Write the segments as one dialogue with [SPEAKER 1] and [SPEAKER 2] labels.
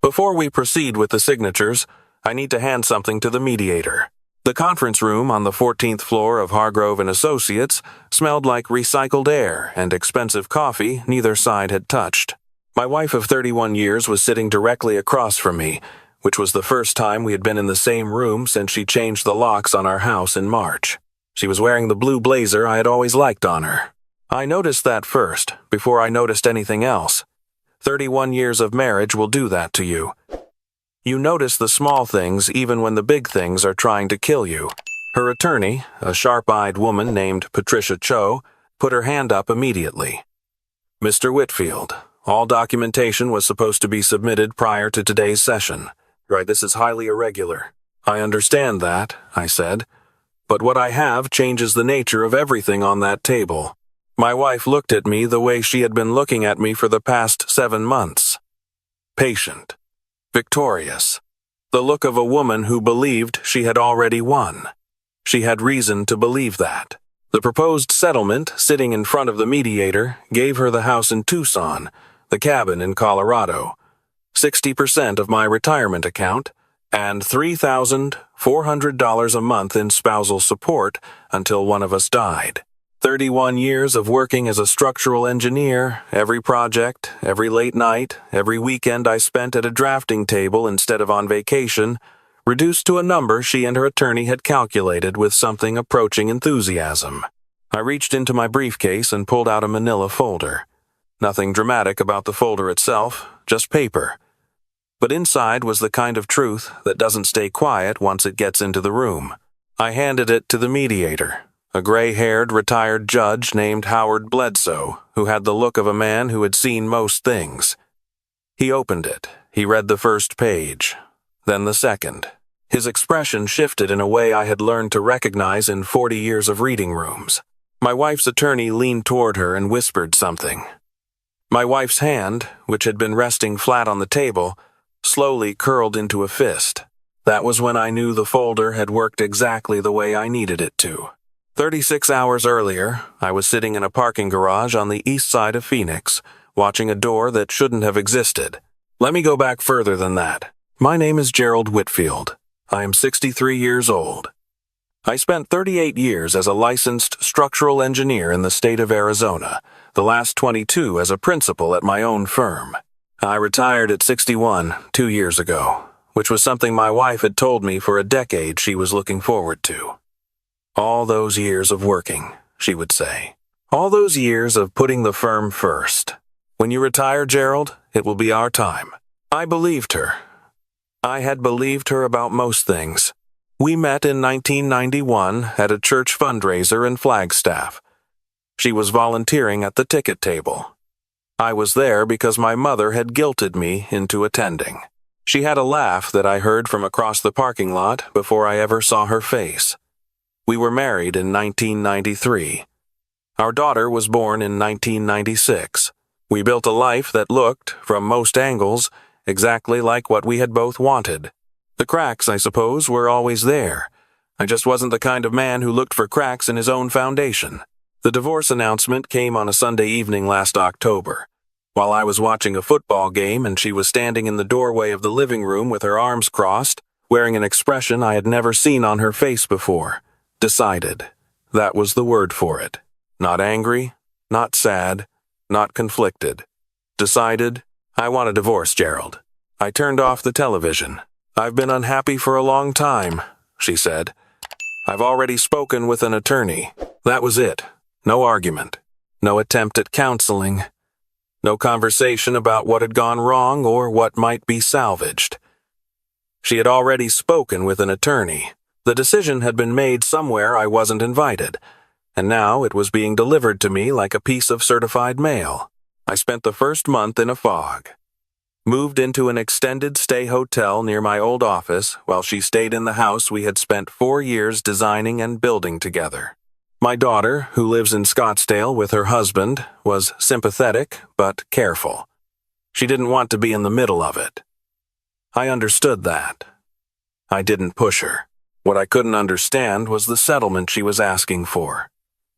[SPEAKER 1] Before we proceed with the signatures, I need to hand something to the mediator. The conference room on the 14th floor of Hargrove & Associates smelled like recycled air and expensive coffee neither side had touched. My wife of 31 years was sitting directly across from me, which was the first time we had been in the same room since she changed the locks on our house in March. She was wearing the blue blazer I had always liked on her. I noticed that first, before I noticed anything else. 31 years of marriage will do that to you. You notice the small things even when the big things are trying to kill you. Her attorney, a sharp-eyed woman named Patricia Cho, put her hand up immediately. Mr. Whitfield, all documentation was supposed to be submitted prior to today's session. Right, this is highly irregular. I understand that, I said, but what I have changes the nature of everything on that table. My wife looked at me the way she had been looking at me for the past 7 months. Patient. Victorious. The look of a woman who believed she had already won. She had reason to believe that. The proposed settlement, sitting in front of the mediator, gave her the house in Tucson, the cabin in Colorado, 60% of my retirement account, and $3,400 a month in spousal support until one of us died. 31 years of working as a structural engineer, every project, every late night, every weekend I spent at a drafting table instead of on vacation, reduced to a number she and her attorney had calculated with something approaching enthusiasm. I reached into my briefcase and pulled out a manila folder. Nothing dramatic about the folder itself, just paper. But inside was the kind of truth that doesn't stay quiet once it gets into the room. I handed it to the mediator, a gray-haired retired judge named Howard Bledsoe, who had the look of a man who had seen most things. He opened it. He read the first page, then the second. His expression shifted in a way I had learned to recognize in 40 years of reading rooms. My wife's attorney leaned toward her and whispered something. My wife's hand, which had been resting flat on the table, slowly curled into a fist. That was when I knew the folder had worked exactly the way I needed it to. 36 hours earlier, I was sitting in a parking garage on the east side of Phoenix, watching a door that shouldn't have existed. Let me go back further than that. My name is Gerald Whitfield. I am 63 years old. I spent 38 years as a licensed structural engineer in the state of Arizona, the last 22 as a principal at my own firm. I retired at 61 2 years ago, which was something my wife had told me for a decade she was looking forward to. All those years of working, she would say. All those years of putting the firm first. When you retire, Gerald, it will be our time. I believed her. I had believed her about most things. We met in 1991 at a church fundraiser in Flagstaff. She was volunteering at the ticket table. I was there because my mother had guilted me into attending. She had a laugh that I heard from across the parking lot before I ever saw her face. We were married in 1993. Our daughter was born in 1996. We built a life that looked, from most angles, exactly like what we had both wanted. The cracks, I suppose, were always there. I just wasn't the kind of man who looked for cracks in his own foundation. The divorce announcement came on a Sunday evening last October, while I was watching a football game and she was standing in the doorway of the living room with her arms crossed, wearing an expression I had never seen on her face before. Decided. That was the word for it. Not angry, not sad, not conflicted. Decided, I want a divorce, Gerald. I turned off the television. I've been unhappy for a long time, she said. I've already spoken with an attorney. That was it. No argument. No attempt at counseling. No conversation about what had gone wrong or what might be salvaged. She had already spoken with an attorney. The decision had been made somewhere I wasn't invited, and now it was being delivered to me like a piece of certified mail. I spent the first month in a fog. Moved into an extended stay hotel near my old office while she stayed in the house we had spent 4 years designing and building together. My daughter, who lives in Scottsdale with her husband, was sympathetic but careful. She didn't want to be in the middle of it. I understood that. I didn't push her. What I couldn't understand was the settlement she was asking for.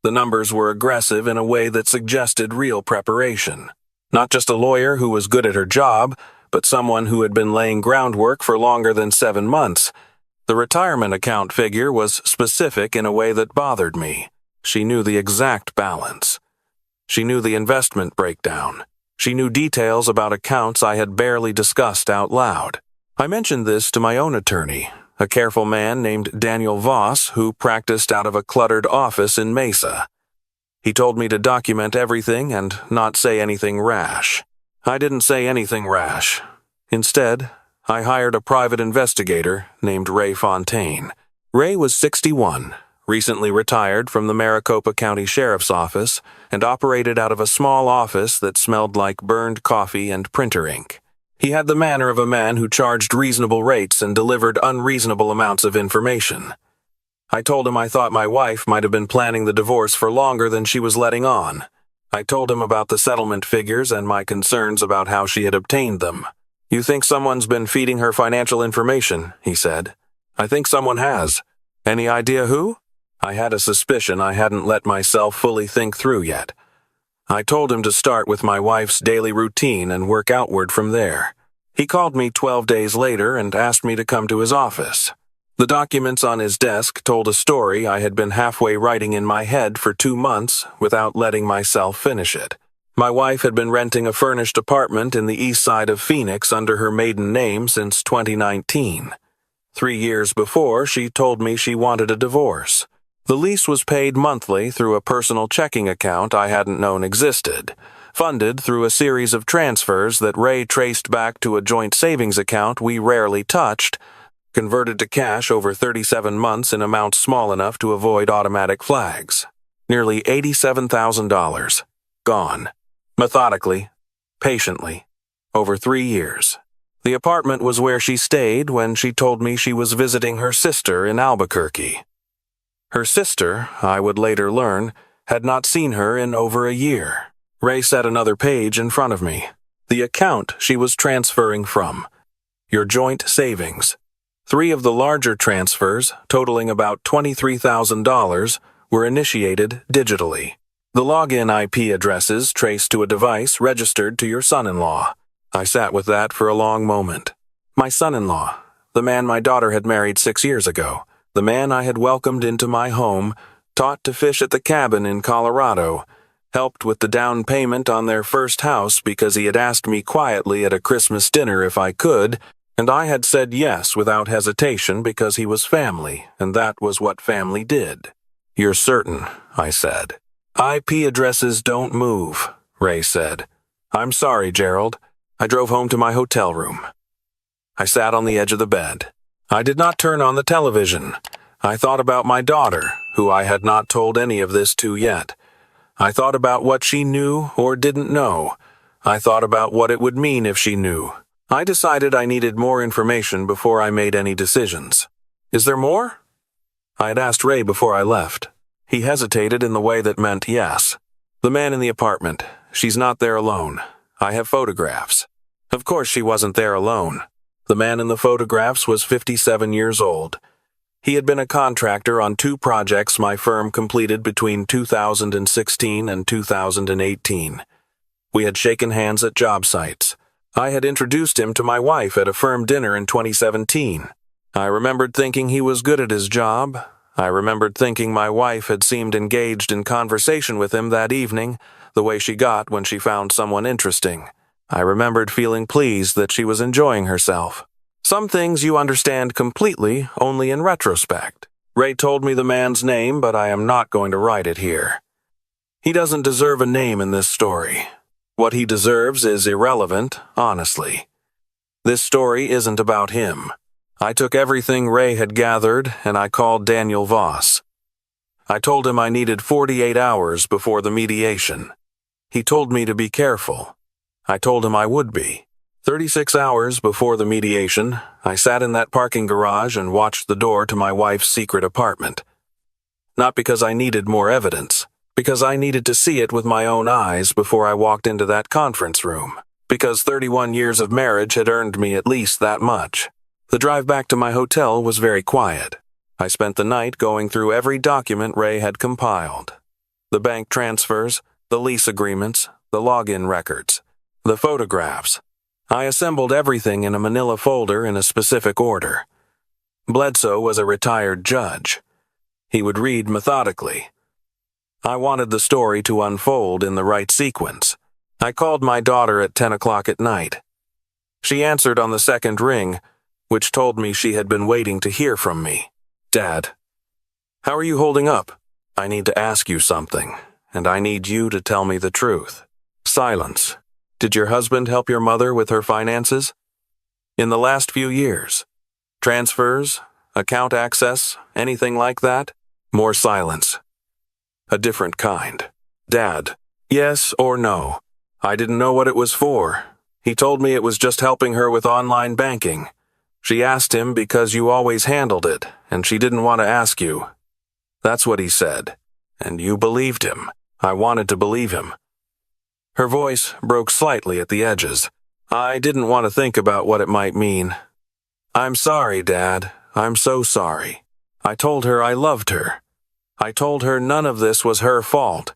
[SPEAKER 1] The numbers were aggressive in a way that suggested real preparation. Not just a lawyer who was good at her job, but someone who had been laying groundwork for longer than 7 months. The retirement account figure was specific in a way that bothered me. She knew the exact balance. She knew the investment breakdown. She knew details about accounts I had barely discussed out loud. I mentioned this to my own attorney, a careful man named Daniel Voss who practiced out of a cluttered office in Mesa. He told me to document everything and not say anything rash. I didn't say anything rash. Instead, I hired a private investigator named Ray Fontaine. Ray was 61, recently retired from the Maricopa County Sheriff's Office, and operated out of a small office that smelled like burned coffee and printer ink. He had the manner of a man who charged reasonable rates and delivered unreasonable amounts of information. I told him I thought my wife might have been planning the divorce for longer than she was letting on. I told him about the settlement figures and my concerns about how she had obtained them. "You think someone's been feeding her financial information?" he said. "I think someone has. Any idea who?" I had a suspicion I hadn't let myself fully think through yet. I told him to start with my wife's daily routine and work outward from there. He called me 12 days later and asked me to come to his office. The documents on his desk told a story I had been halfway writing in my head for 2 months without letting myself finish it. My wife had been renting a furnished apartment in the east side of Phoenix under her maiden name since 2019. 3 years before, she told me she wanted a divorce. The lease was paid monthly through a personal checking account I hadn't known existed, funded through a series of transfers that Ray traced back to a joint savings account we rarely touched, converted to cash over 37 months in amounts small enough to avoid automatic flags. Nearly $87,000. Gone. Methodically, patiently, over 3 years. The apartment was where she stayed when she told me she was visiting her sister in Albuquerque. Her sister, I would later learn, had not seen her in over a year. Ray set another page in front of me. The account she was transferring from. Your joint savings. 3 of the larger transfers, totaling about $23,000, were initiated digitally. The login IP addresses traced to a device registered to your son-in-law. I sat with that for a long moment. My son-in-law, the man my daughter had married 6 years ago, the man I had welcomed into my home, taught to fish at the cabin in Colorado, helped with the down payment on their first house because he had asked me quietly at a Christmas dinner if I could, and I had said yes without hesitation because he was family, and that was what family did. "You're certain," I said. "IP addresses don't move," Ray said. "I'm sorry, Gerald." I drove home to my hotel room. I sat on the edge of the bed. I did not turn on the television. I thought about my daughter, who I had not told any of this to yet. I thought about what she knew or didn't know. I thought about what it would mean if she knew. I decided I needed more information before I made any decisions. "Is there more?" I had asked Ray before I left. He hesitated in the way that meant yes. "The man in the apartment. She's not there alone. I have photographs." Of course she wasn't there alone. The man in the photographs was 57 years old. He had been a contractor on 2 projects my firm completed between 2016 and 2018. We had shaken hands at job sites. I had introduced him to my wife at a firm dinner in 2017. I remembered thinking he was good at his job. I remembered thinking my wife had seemed engaged in conversation with him that evening, the way she got when she found someone interesting. I remembered feeling pleased that she was enjoying herself. Some things you understand completely only in retrospect. Ray told me the man's name, but I am not going to write it here. He doesn't deserve a name in this story. What he deserves is irrelevant, honestly. This story isn't about him. I took everything Ray had gathered and I called Daniel Voss. I told him I needed 48 hours before the mediation. He told me to be careful. I told him I would be. 36 hours before the mediation, I sat in that parking garage and watched the door to my wife's secret apartment. Not because I needed more evidence, because I needed to see it with my own eyes before I walked into that conference room, because 31 years of marriage had earned me at least that much. The drive back to my hotel was very quiet. I spent the night going through every document Ray had compiled. The bank transfers, the lease agreements, the login records, the photographs. I assembled everything in a manila folder in a specific order. Bledsoe was a retired judge. He would read methodically. I wanted the story to unfold in the right sequence. I called my daughter at 10 o'clock at night. She answered on the second ring, which told me she had been waiting to hear from me. "Dad, how are you holding up? I need to ask you something, and I need you to tell me the truth." Silence. "Did your husband help your mother with her finances? In the last few years? Transfers? Account access? Anything like that?" More silence. A different kind. "Dad, yes or no? I didn't know what it was for. He told me it was just helping her with online banking. She asked him because you always handled it, and she didn't want to ask you. That's what he said. And you believed him. I wanted to believe him." Her voice broke slightly at the edges. "I didn't want to think about what it might mean. I'm sorry, Dad. I'm so sorry. I told her I loved her. I told her none of this was her fault.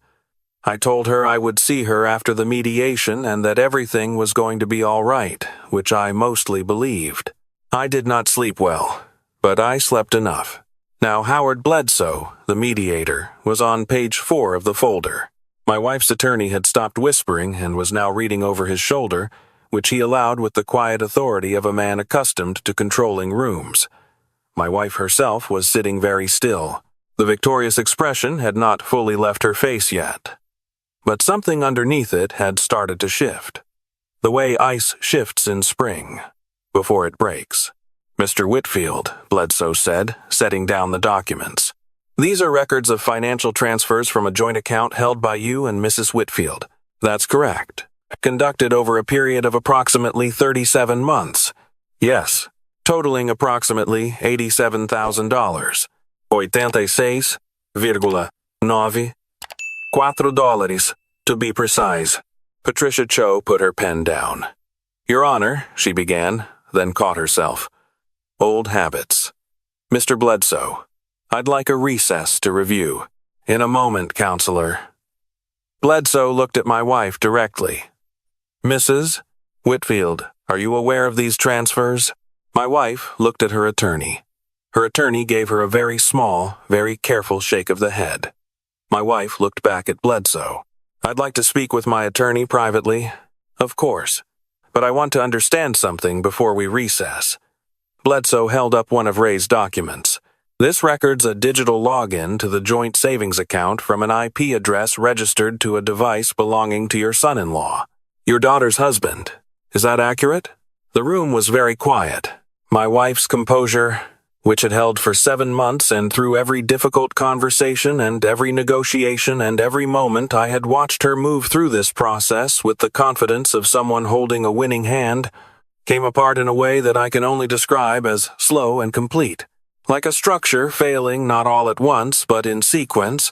[SPEAKER 1] I told her I would see her after the mediation and that everything was going to be all right, which I mostly believed. I did not sleep well, but I slept enough." Now Howard Bledsoe, the mediator, was on page 4 of the folder. My wife's attorney had stopped whispering and was now reading over his shoulder, which he allowed with the quiet authority of a man accustomed to controlling rooms. My wife herself was sitting very still. The victorious expression had not fully left her face yet, but something underneath it had started to shift. The way ice shifts in spring, before it breaks. "Mr. Whitfield," Bledsoe said, setting down the documents. "These are records of financial transfers from a joint account held by you and Mrs. Whitfield." "That's correct." "Conducted over a period of approximately 37 months. "Yes." "Totaling approximately $87,000. $86,9 to be precise." Patricia Cho put her pen down. "Your Honor," she began, then caught herself. "Old habits. Mr. Bledsoe, I'd like a recess to review." "In a moment, Counselor." Bledsoe looked at my wife directly. "Mrs. Whitfield, are you aware of these transfers?" My wife looked at her attorney. Her attorney gave her a very small, very careful shake of the head. My wife looked back at Bledsoe. "I'd like to speak with my attorney privately." "Of course. But I want to understand something before we recess." Bledsoe held up one of Ray's documents. "This records a digital login to the joint savings account from an IP address registered to a device belonging to your son-in-law, your daughter's husband. Is that accurate?" The room was very quiet. My wife's composure, which had held for 7 months, and through every difficult conversation and every negotiation and every moment I had watched her move through this process with the confidence of someone holding a winning hand, came apart in a way that I can only describe as slow and complete. Like a structure failing not all at once but in sequence,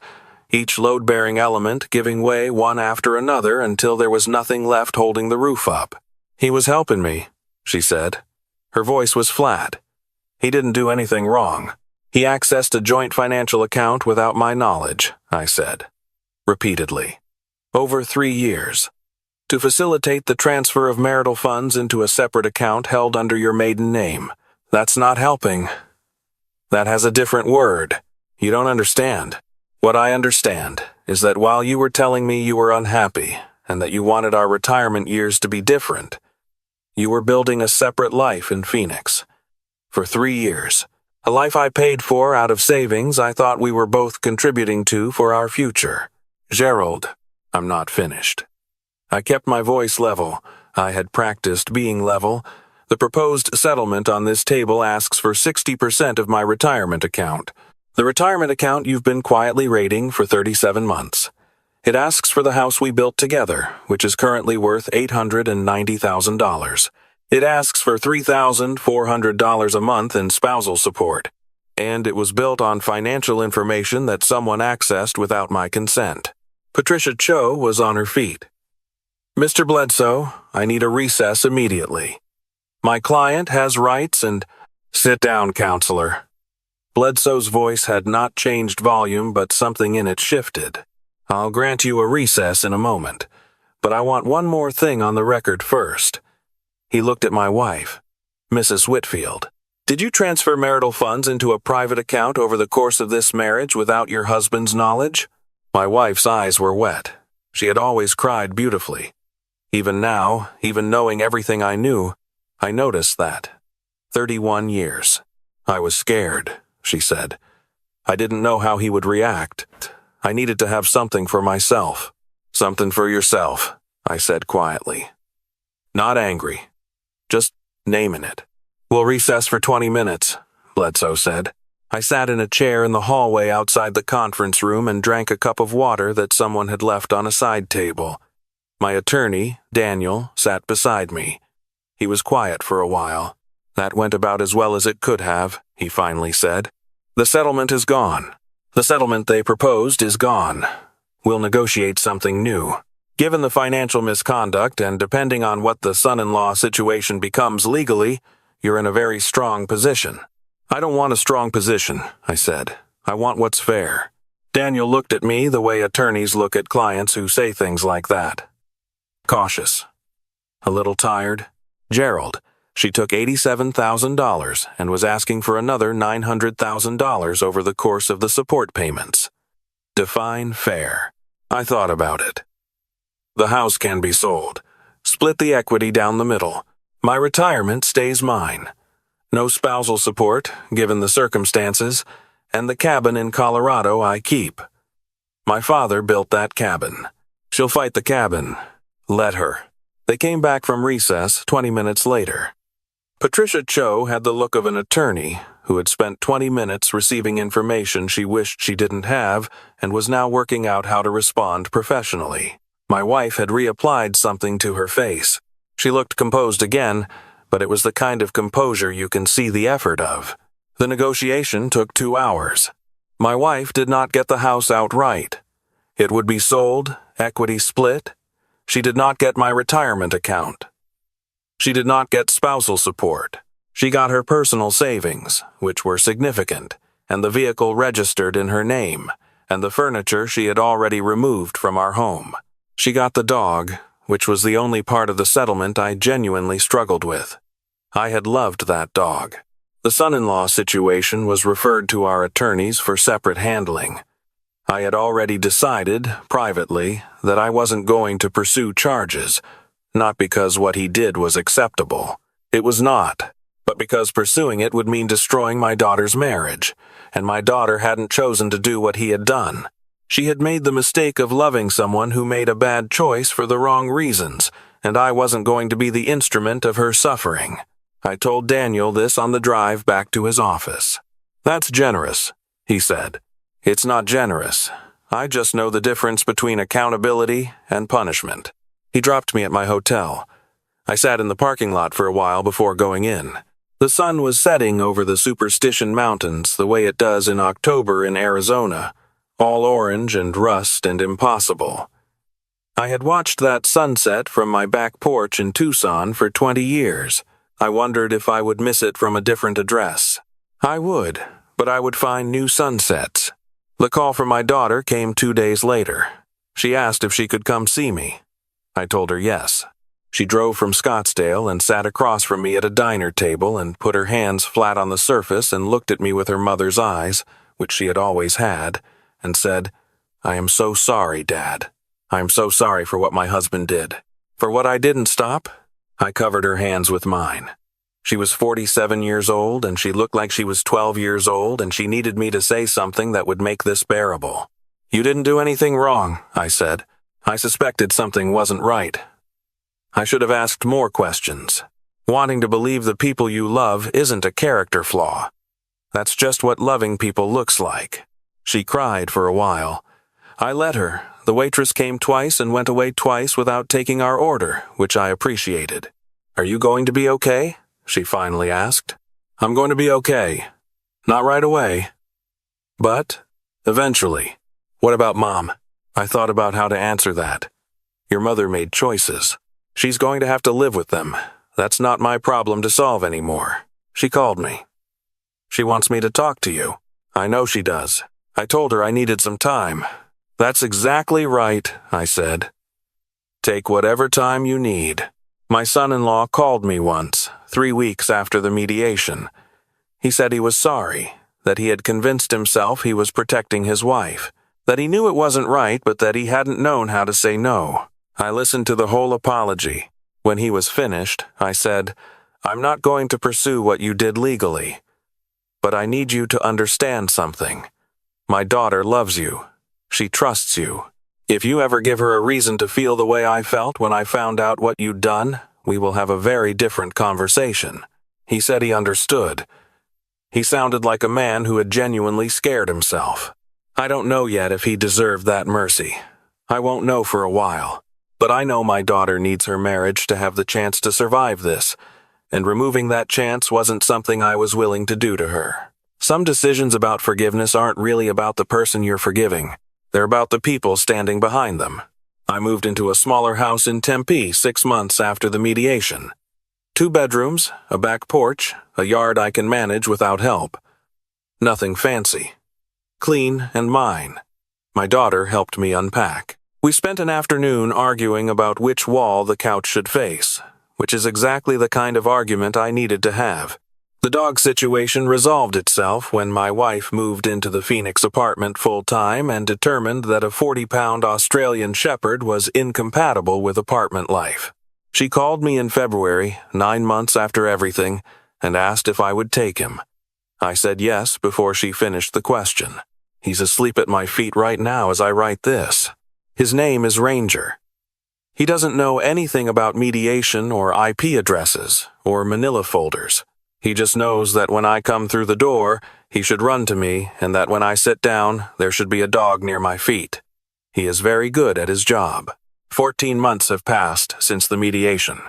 [SPEAKER 1] each load-bearing element giving way one after another until there was nothing left holding the roof up. "He was helping me," she said. Her voice was flat. "He didn't do anything wrong. He accessed a joint financial account without my knowledge," I said, repeatedly. "Over 3 years. To facilitate the transfer of marital funds into a separate account held under your maiden name. That's not helping. That has a different word. You don't understand. What I understand is that while you were telling me you were unhappy and that you wanted our retirement years to be different, you were building a separate life in Phoenix. For 3 years. A life I paid for out of savings I thought we were both contributing to for our future. Gerald, I'm not finished." I kept my voice level. I had practiced being level. "The proposed settlement on this table asks for 60% of my retirement account. The retirement account you've been quietly raiding for 37 months. It asks for the house we built together, which is currently worth $890,000. It asks for $3,400 a month in spousal support. And it was built on financial information that someone accessed without my consent." Patricia Cho was on her feet. "Mr. Bledsoe, I need a recess immediately. My client has rights and—" "Sit down, Counselor." Bledsoe's voice had not changed volume, but something in it shifted. "I'll grant you a recess in a moment, but I want one more thing on the record first. He looked at my wife. Mrs. Whitfield, did you transfer marital funds into a private account over the course of this marriage without your husband's knowledge? My wife's eyes were wet. She had always cried beautifully. Even now, even knowing everything I knew, I noticed that. 31 years. I was scared, she said. I didn't know how he would react. I needed to have something for myself. Something for yourself, I said quietly. Not angry. Just naming it. We'll recess for 20 minutes, Bledsoe said. I sat in a chair in the hallway outside the conference room and drank a cup of water that someone had left on a side table. My attorney, Daniel, sat beside me. He was quiet for a while. That went about as well as it could have, he finally said. The settlement is gone. The settlement they proposed is gone. We'll negotiate something new. Given the financial misconduct and depending on what the son-in-law situation becomes legally, you're in a very strong position. I don't want a strong position, I said. I want what's fair. Daniel looked at me the way attorneys look at clients who say things like that. Cautious. A little tired. Gerald, she took $87,000 and was asking for another $900,000 over the course of the support payments. Define fair. I thought about it. The house can be sold. Split the equity down the middle. My retirement stays mine. No spousal support, given the circumstances, and the cabin in Colorado I keep. My father built that cabin. She'll fight the cabin. Let her. They came back from recess 20 minutes later. Patricia Cho had the look of an attorney who had spent 20 minutes receiving information she wished she didn't have and was now working out how to respond professionally. My wife had reapplied something to her face. She looked composed again, but it was the kind of composure you can see the effort of. The negotiation took 2 hours. My wife did not get the house outright. It would be sold, equity split. She did not get my retirement account. She did not get spousal support. She got her personal savings, which were significant, and the vehicle registered in her name, and the furniture she had already removed from our home. She got the dog, which was the only part of the settlement I genuinely struggled with. I had loved that dog. The son-in-law situation was referred to our attorneys for separate handling. I had already decided, privately, that I wasn't going to pursue charges, not because what he did was acceptable. It was not, but because pursuing it would mean destroying my daughter's marriage, and my daughter hadn't chosen to do what he had done. She had made the mistake of loving someone who made a bad choice for the wrong reasons, and I wasn't going to be the instrument of her suffering. I told Daniel this on the drive back to his office. That's generous, he said. It's not generous. I just know the difference between accountability and punishment. He dropped me at my hotel. I sat in the parking lot for a while before going in. The sun was setting over the Superstition Mountains the way it does in October in Arizona, all orange and rust and impossible. I had watched that sunset from my back porch in Tucson for 20 years. I wondered if I would miss it from a different address. I would, but I would find new sunsets. The call from my daughter came 2 days later. She asked if she could come see me. I told her yes. She drove from Scottsdale and sat across from me at a diner table and put her hands flat on the surface and looked at me with her mother's eyes, which she had always had, and said, "I am so sorry, Dad. I am so sorry for what my husband did. For what I didn't stop." I covered her hands with mine. She was 47 years old, and she looked like she was 12 years old, and she needed me to say something that would make this bearable. "You didn't do anything wrong," I said. I suspected something wasn't right. I should have asked more questions. Wanting to believe the people you love isn't a character flaw. That's just what loving people looks like. She cried for a while. I let her. The waitress came twice and went away twice without taking our order, which I appreciated. "Are you going to be okay?" she finally asked. "I'm going to be okay. Not right away. But, eventually." "What about Mom?" I thought about how to answer that. "Your mother made choices. She's going to have to live with them. That's not my problem to solve anymore." She called me. "She wants me to talk to you." "I know she does." I told her I needed some time. "That's exactly right," I said. "Take whatever time you need." My son-in-law called me once, 3 weeks after the mediation. He said he was sorry, that he had convinced himself he was protecting his wife, that he knew it wasn't right but that he hadn't known how to say no. I listened to the whole apology. When he was finished, I said, "I'm not going to pursue what you did legally, but I need you to understand something. My daughter loves you. She trusts you. If you ever give her a reason to feel the way I felt when I found out what you'd done, we will have a very different conversation." He said he understood. He sounded like a man who had genuinely scared himself. I don't know yet if he deserved that mercy. I won't know for a while. But I know my daughter needs her marriage to have the chance to survive this, and removing that chance wasn't something I was willing to do to her. Some decisions about forgiveness aren't really about the person you're forgiving. They're about the people standing behind them. I moved into a smaller house in Tempe 6 months after the mediation. 2 bedrooms, a back porch, a yard I can manage without help. Nothing fancy. Clean and mine. My daughter helped me unpack. We spent an afternoon arguing about which wall the couch should face, which is exactly the kind of argument I needed to have. The dog situation resolved itself when my wife moved into the Phoenix apartment full-time and determined that a 40-pound Australian Shepherd was incompatible with apartment life. She called me in February, 9 months after everything, and asked if I would take him. I said yes before she finished the question. He's asleep at my feet right now as I write this. His name is Ranger. He doesn't know anything about mediation or IP addresses or manila folders. He just knows that when I come through the door, he should run to me, and that when I sit down, there should be a dog near my feet. He is very good at his job. 14 months have passed since the mediation.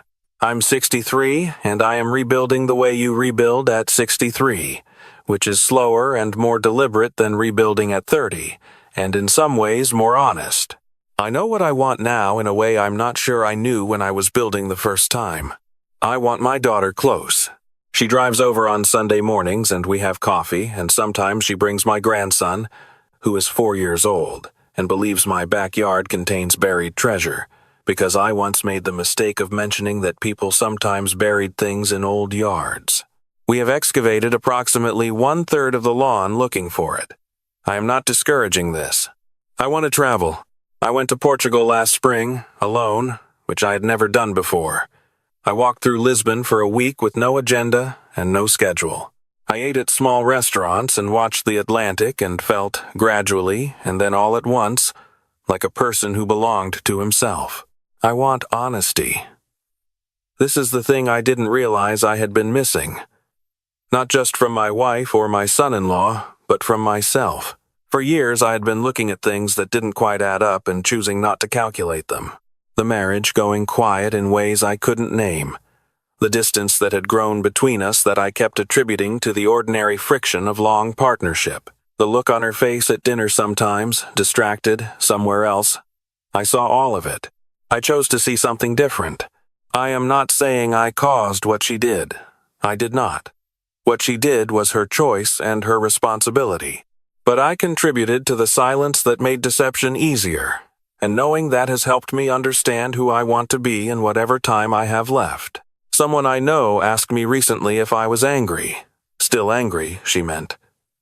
[SPEAKER 1] I'm 63, and I am rebuilding the way you rebuild at 63, which is slower and more deliberate than rebuilding at 30, and in some ways more honest. I know what I want now in a way I'm not sure I knew when I was building the first time. I want my daughter close. She drives over on Sunday mornings and we have coffee, and sometimes she brings my grandson, who is 4 years old, and believes my backyard contains buried treasure, because I once made the mistake of mentioning that people sometimes buried things in old yards. We have excavated approximately 1/3 of the lawn looking for it. I am not discouraging this. I want to travel. I went to Portugal last spring, alone, which I had never done before. I walked through Lisbon for a week with no agenda and no schedule. I ate at small restaurants and watched the Atlantic and felt, gradually, and then all at once, like a person who belonged to himself. I want honesty. This is the thing I didn't realize I had been missing. Not just from my wife or my son-in-law, but from myself. For years I had been looking at things that didn't quite add up and choosing not to calculate them. The marriage going quiet in ways I couldn't name. The distance that had grown between us that I kept attributing to the ordinary friction of long partnership. The look on her face at dinner sometimes, distracted, somewhere else. I saw all of it. I chose to see something different. I am not saying I caused what she did. I did not. What she did was her choice and her responsibility. But I contributed to the silence that made deception easier, and knowing that has helped me understand who I want to be in whatever time I have left. Someone I know asked me recently if I was angry. Still angry, she meant.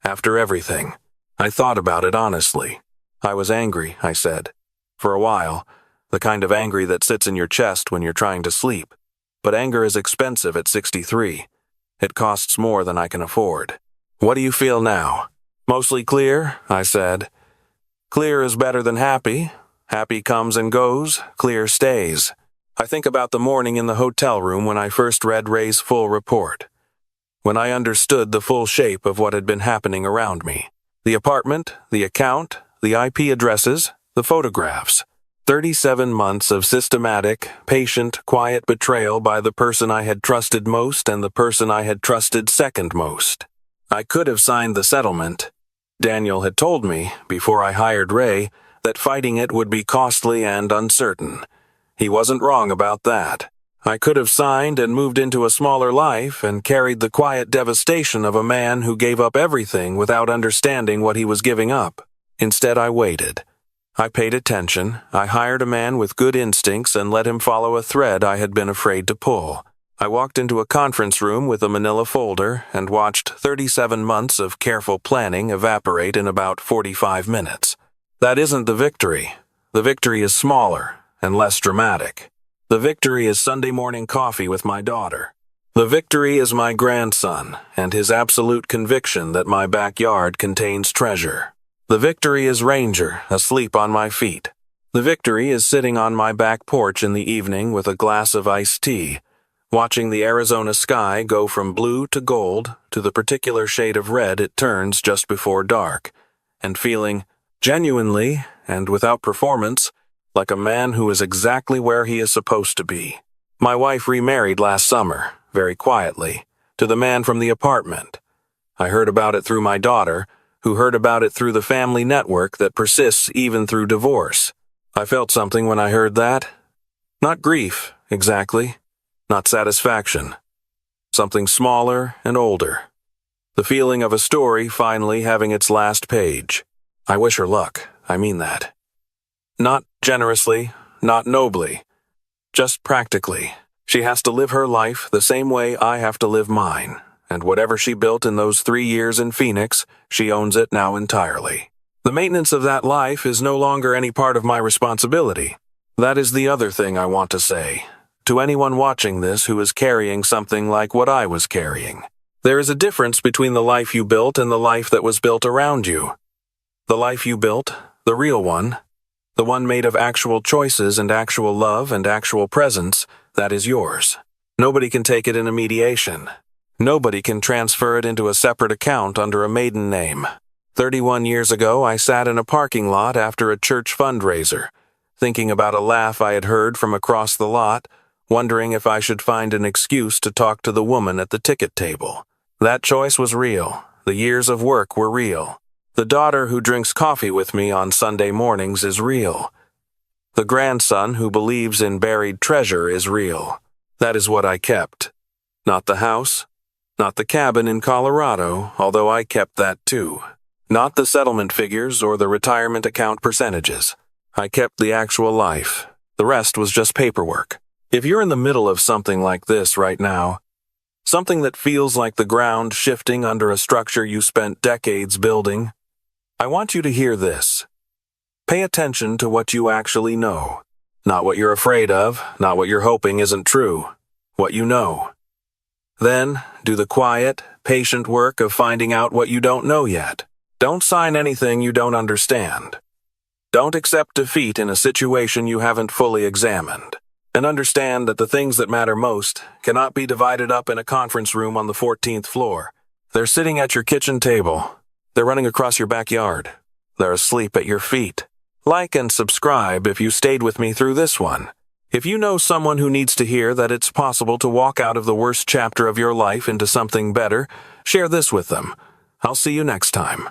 [SPEAKER 1] After everything. I thought about it honestly. I was angry, I said. For a while, the kind of angry that sits in your chest when you're trying to sleep. But anger is expensive at 63. It costs more than I can afford. What do you feel now? Mostly clear, I said. Clear is better than happy. Happy comes and goes, clear stays. I think about the morning in the hotel room when I first read Ray's full report. When I understood the full shape of what had been happening around me. The apartment, the account, the IP addresses, the photographs. 37 months of systematic, patient, quiet betrayal by the person I had trusted most and the person I had trusted second most. I could have signed the settlement. Daniel had told me, before I hired Ray, that fighting it would be costly and uncertain. He wasn't wrong about that. I could have signed and moved into a smaller life and carried the quiet devastation of a man who gave up everything without understanding what he was giving up. Instead, I waited. I paid attention. I hired a man with good instincts and let him follow a thread I had been afraid to pull. I walked into a conference room with a manila folder and watched 37 months of careful planning evaporate in about 45 minutes. That isn't the victory. The victory is smaller and less dramatic. The victory is Sunday morning coffee with my daughter. The victory is my grandson and his absolute conviction that my backyard contains treasure. The victory is Ranger asleep on my feet. The victory is sitting on my back porch in the evening with a glass of iced tea, watching the Arizona sky go from blue to gold to the particular shade of red it turns just before dark, and feeling, genuinely and without performance, like a man who is exactly where he is supposed to be. My wife remarried last summer, very quietly, to the man from the apartment. I heard about it through my daughter, who heard about it through the family network that persists even through divorce. I felt something when I heard that. Not grief, exactly. Not satisfaction. Something smaller and older. The feeling of a story finally having its last page. I wish her luck, I mean that. Not generously, not nobly. Just practically. She has to live her life the same way I have to live mine, and whatever she built in those 3 years in Phoenix, she owns it now entirely. The maintenance of that life is no longer any part of my responsibility. That is the other thing I want to say. To anyone watching this who is carrying something like what I was carrying. There is a difference between the life you built and the life that was built around you. The life you built, the real one, the one made of actual choices and actual love and actual presence, that is yours. Nobody can take it in a mediation. Nobody can transfer it into a separate account under a maiden name. 31 years ago, I sat in a parking lot after a church fundraiser, thinking about a laugh I had heard from across the lot, wondering if I should find an excuse to talk to the woman at the ticket table. That choice was real. The years of work were real. The daughter who drinks coffee with me on Sunday mornings is real. The grandson who believes in buried treasure is real. That is what I kept. Not the house, not the cabin in Colorado, although I kept that too. Not the settlement figures or the retirement account percentages. I kept the actual life. The rest was just paperwork. If you're in the middle of something like this right now, something that feels like the ground shifting under a structure you spent decades building, I want you to hear this. Pay attention to what you actually know. Not what you're afraid of, not what you're hoping isn't true. What you know. Then, do the quiet, patient work of finding out what you don't know yet. Don't sign anything you don't understand. Don't accept defeat in a situation you haven't fully examined. And understand that the things that matter most cannot be divided up in a conference room on the 14th floor. They're sitting at your kitchen table. They're running across your backyard. They're asleep at your feet. Like and subscribe if you stayed with me through this one. If you know someone who needs to hear that it's possible to walk out of the worst chapter of your life into something better, share this with them. I'll see you next time.